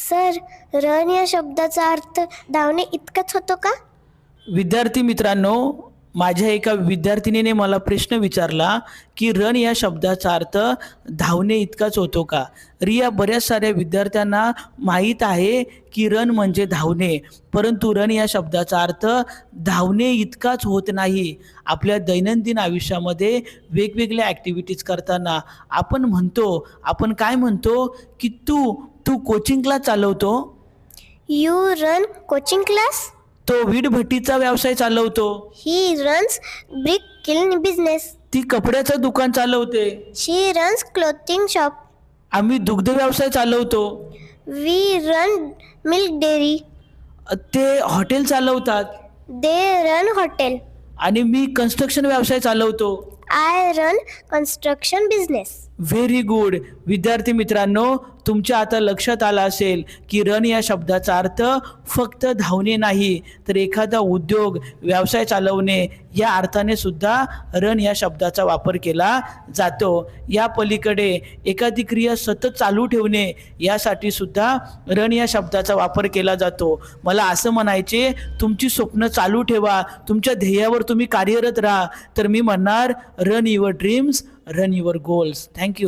Sir, run या शब्दाचा अर्थ धावणे इतकाच होतो का? विद्यार्थी मित्रांनो, माझ्या एका विद्यार्थिनीने मला प्रश्न विचारला की रन या शब्दाचा अर्थ धावणे इतकाच होतो का? रिया, बऱ्याच साऱ्या विद्यार्थ्यांना माहीत आहे की रन म्हणजे धावणे, परंतु रन या शब्दाचा अर्थ धावणे इतकाच होत नाही. आपल्या दैनंदिन आयुष्यामध्ये वेगवेगळ्या ॲक्टिव्हिटीज करताना आपण काय म्हणतो की तू तू कोचिंग क्लास चालवतो, यू रन कोचिंग क्लास. तो वीटभट्टीचा व्यवसाय चालवतो, he runs brick kiln business. ती कपड्याचं दुकान चालवते, शी रन्स क्लोथिंग शॉप. आम्ही दुग्ध व्यवसाय चालवतो, वी रन मिल्क डेअरी. ते हॉटेल चालवतात, दे रन हॉटेल. आणि मी कन्स्ट्रक्शन व्यवसाय चालवतो. I run construction business. Very good. विद्यार्थी मित्रांनो, तुमच्या आता लक्षात आलं असेल की रन या शब्दाचा अर्थ फक्त धावणे नाही, तर एखादा उद्योग व्यवसाय चालवणे या अर्थाने सुद्धा रन या शब्दाचा वापर केला जातो. या पलीकडे एखादी क्रिया सतत चालू ठेवणे यासाठी सुद्धा रन या शब्दाचा वापर केला जातो. मला असं म्हणायचे, तुमची स्वप्न चालू ठेवा, तुमच्या ध्येयावर तुम्ही कार्यरत राहा. तर मी म्हणणार, run your dreams, run your goals. Thank you.